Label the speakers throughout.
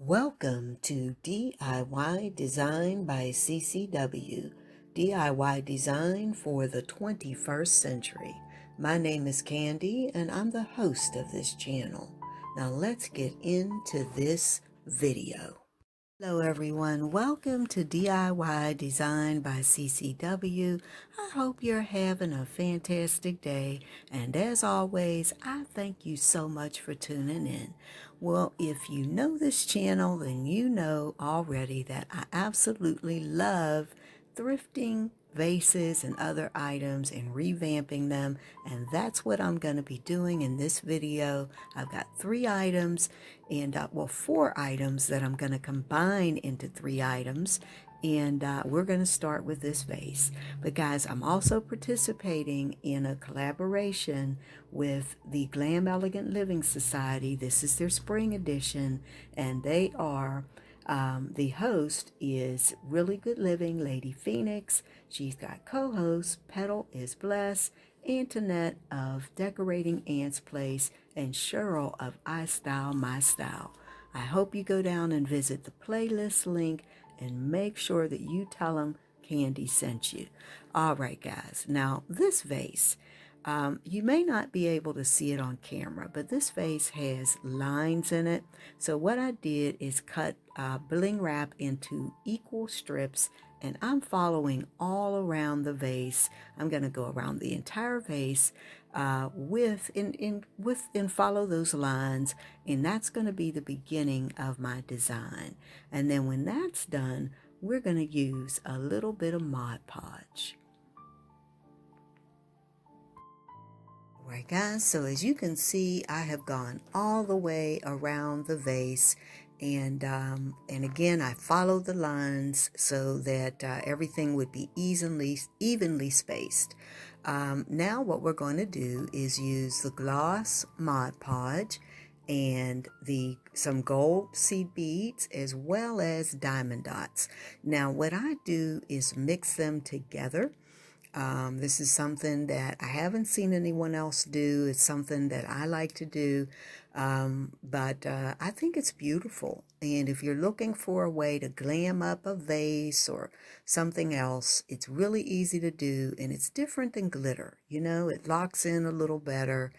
Speaker 1: Welcome to DIY Design by CCW, DIY Design for the 21st Century. My name is Candy and I'm the host of this channel. Now let's get into this video. Hello everyone, welcome to DIY Design by CCW. I hope you're having a fantastic day, and as always, I thank you so much for tuning in. Well, if you know this channel, then you know already that I absolutely love thrifting vases and other items and revamping them, and that's what I'm going to be doing in this video. I've got 3 items and four items that I'm going to combine into 3 items, and we're going to start with this vase. But guys, I'm also participating in a collaboration with the Glam Elegant Living Society. This is their spring edition, and they are the host is Really Good Living Lady Phoenix. She's got co-hosts Petalisbless, Antonette of Decorating Aunt's Place, and Sheryl of istylemystyle. I hope you go down and visit the playlist link and make sure that you tell them Candy sent you. All right, guys. Now, this vase, you may not be able to see it on camera, but this vase has lines in it. So what I did is cut Bling Wrap into equal strips, and I'm following all around the vase. I'm going to go around the entire vase and follow those lines, and that's going to be the beginning of my design. And then when that's done, we're going to use a little bit of Mod Podge. Right, guys, so as you can see, I have gone all the way around the vase, and again, I followed the lines so that everything would be evenly spaced. Now what we're going to do is use the gloss Mod Podge and some gold seed beads as well as diamond dots. Now what I do is mix them together. This is something that I haven't seen anyone else do. It's something that I like to do, but I think it's beautiful. And if you're looking for a way to glam up a vase or something else, it's really easy to do, and it's different than glitter. You know, it locks in a little better.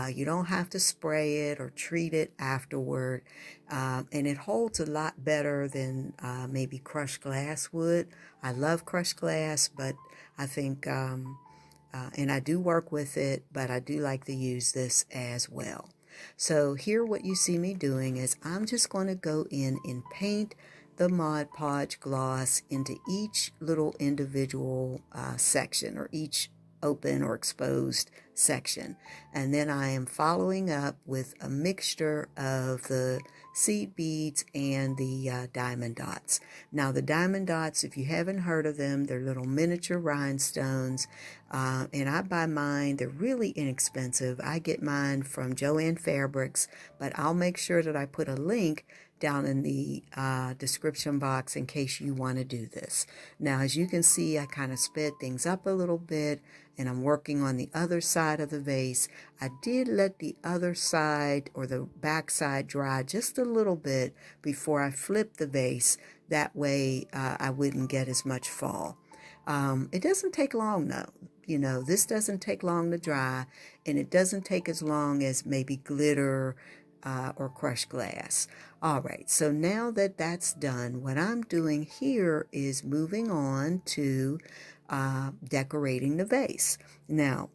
Speaker 1: You don't have to spray it or treat it afterward, and it holds a lot better than maybe crushed glass would. I love crushed glass, but I think, and I do work with it, but I do like to use this as well. So here what you see me doing is I'm just going to go in and paint the Mod Podge gloss into each little individual section, or each open or exposed section. And then I am following up with a mixture of the seed beads and the diamond dots. Now the diamond dots, if you haven't heard of them, they're little miniature rhinestones, and I buy mine. They're really inexpensive. I get mine from Joann Fabrics, but I'll make sure that I put a link down in the description box in case you want to do this. Now, as you can see, I kind of sped things up a little bit, and I'm working on the other side of the vase. I did let the other side, or the back side, dry just a little bit before I flipped the vase. That way I wouldn't get as much fall. It doesn't take long though. You know, this doesn't take long to dry, and it doesn't take as long as maybe glitter or crushed glass. All right, so now that that's done, what I'm doing here is moving on to decorating the vase. Now,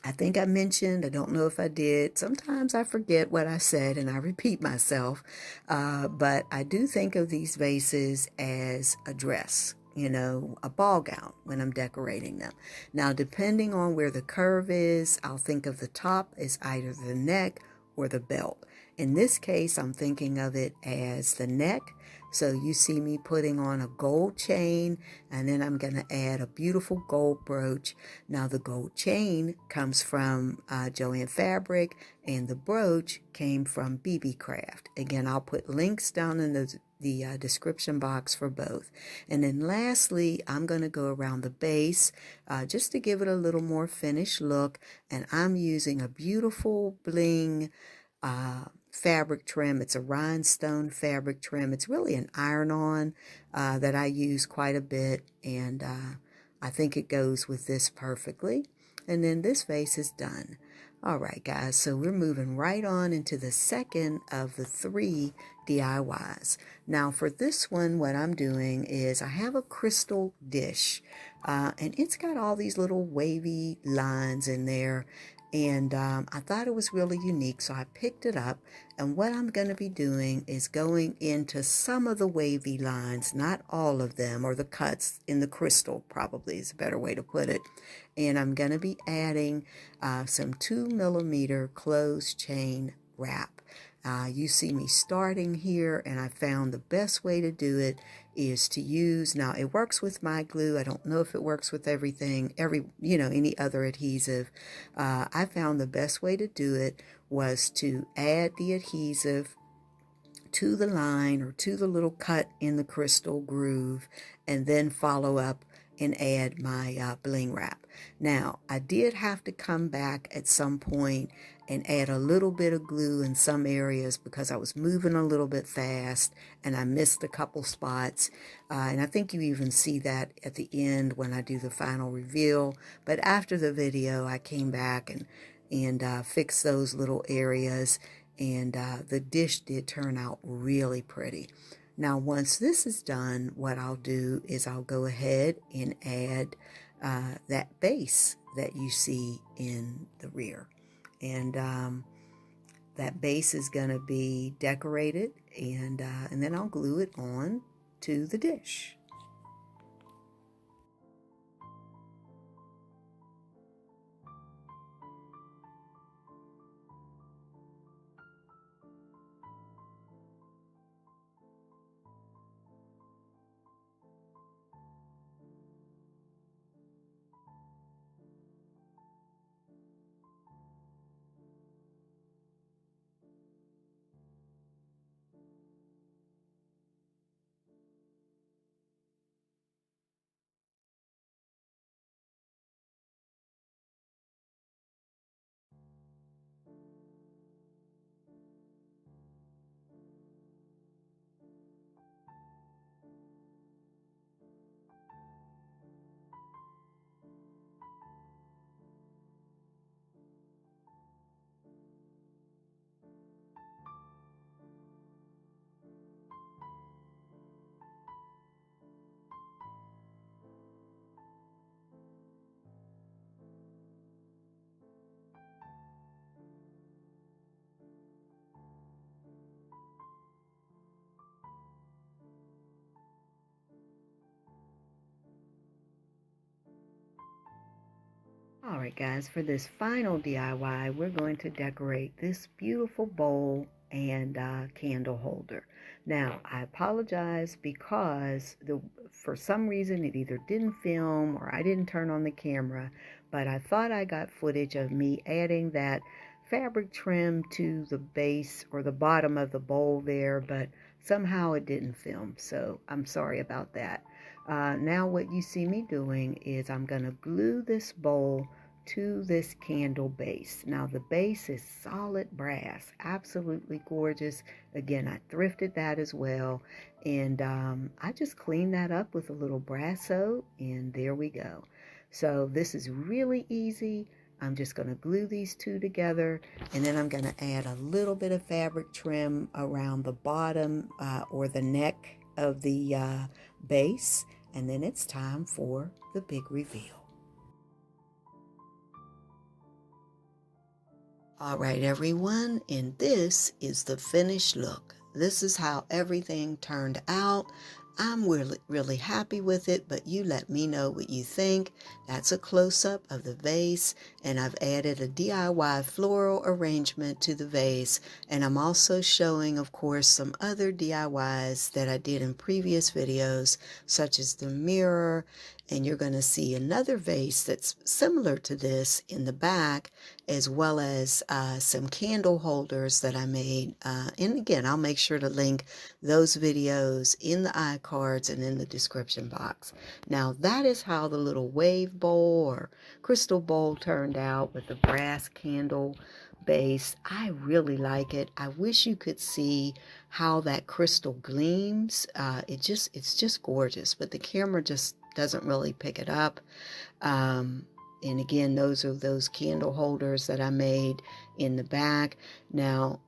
Speaker 1: I think I mentioned, I don't know if I did, sometimes I forget what I said and I repeat myself, but I do think of these vases as a dress, you know, a ball gown when I'm decorating them. Now, depending on where the curve is, I'll think of the top as either the neck or the belt. In this case, I'm thinking of it as the neck. So you see me putting on a gold chain, and then I'm going to add a beautiful gold brooch. Now the gold chain comes from Joann Fabric, and the brooch came from BB Craft. Again, I'll put links down in the description box for both. And then lastly, I'm going to go around the base just to give it a little more finished look, and I'm using a beautiful bling fabric trim. It's a rhinestone fabric trim. It's really an iron-on that I use quite a bit, and I think it goes with this perfectly. And then this vase is done. All right, guys, so we're moving right on into the second of the 3 DIYs. Now, for this one, what I'm doing is I have a crystal dish, and it's got all these little wavy lines in there, and I thought it was really unique, so I picked it up. And what I'm going to be doing is going into some of the wavy lines, not all of them, or the cuts in the crystal, probably is a better way to put it. And I'm going to be adding some 2mm closed chain wrap. You see me starting here, and I found the best way to do it is to use, now it works with my glue. I don't know if it works with everything, any other adhesive. I found the best way to do it was to add the adhesive to the line or to the little cut in the crystal groove, and then follow up and add my bling wrap. Now, I did have to come back at some point and add a little bit of glue in some areas because I was moving a little bit fast and I missed a couple spots. And I think you even see that at the end when I do the final reveal. But after the video, I came back and fixed those little areas, and the dish did turn out really pretty. Now, once this is done, what I'll do is I'll go ahead and add that base that you see in the rear. And that base is going to be decorated, and then I'll glue it on to the dish. All right, guys, for this final DIY, we're going to decorate this beautiful bowl and candle holder. Now, I apologize because for some reason it either didn't film or I didn't turn on the camera, but I thought I got footage of me adding that fabric trim to the base or the bottom of the bowl there, but somehow it didn't film, so I'm sorry about that. Now what you see me doing is I'm going to glue this bowl to this candle base. Now the base is solid brass, absolutely gorgeous. Again, I thrifted that as well, and I just cleaned that up with a little Brasso, and there we go. So this is really easy. I'm just going to glue these two together, and then I'm going to add a little bit of fabric trim around the bottom or the neck of the base, and then it's time for the big reveal. All right, everyone, and this is the finished look. This is how everything turned out. I'm really happy with it, but you let me know what you think. That's a close-up of the vase, and I've added a DIY floral arrangement to the vase, and I'm also showing, of course, some other DIYs that I did in previous videos, such as the mirror, and you're going to see another vase that's similar to this in the back, as well as some candle holders that I made. And again, I'll make sure to link those videos in the iCards and in the description box. Now, that is how the little wave bowl or crystal bowl turned out with the brass candle base. I really like it. I wish you could see how that crystal gleams. It's just gorgeous, but the camera just doesn't really pick it up. And again, those are those candle holders that I made in the back. Now,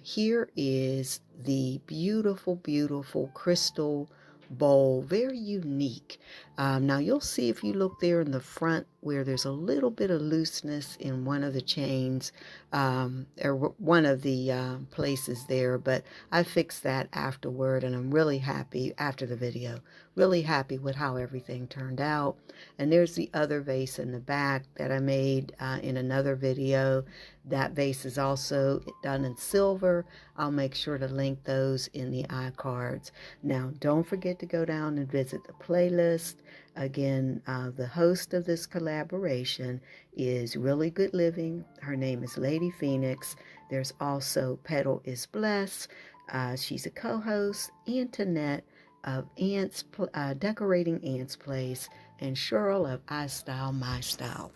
Speaker 1: here is the beautiful, beautiful crystal bowl, very unique. Now you'll see if you look there in the front where there's a little bit of looseness in one of the chains, or one of the places there, but I fixed that afterward, and I'm really happy after the video, really happy with how everything turned out. And there's the other vase in the back that I made in another video. That vase is also done in silver. I'll make sure to link those in the iCards. Now, don't forget to go down and visit the playlist. Again, the host of this collaboration is Really Good Living. Her name is Lady Phoenix. There's also Petalisbless. She's a co-host. Antonette of Decorating Ant's Place, and Sheryl of istylemystyle.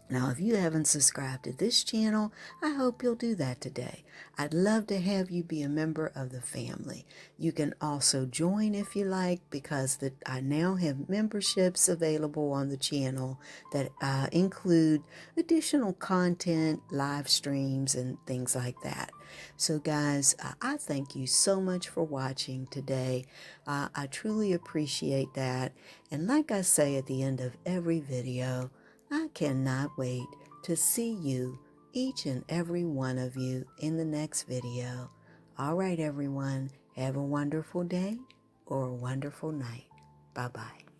Speaker 1: Now, if you haven't subscribed to this channel, I hope you'll do that today. I'd love to have you be a member of the family. You can also join if you like, because I now have memberships available on the channel that include additional content, live streams, and things like that. So guys, I thank you so much for watching today. I truly appreciate that. And like I say at the end of every video, I cannot wait to see you, each and every one of you, in the next video. All right, everyone, have a wonderful day or a wonderful night. Bye-bye.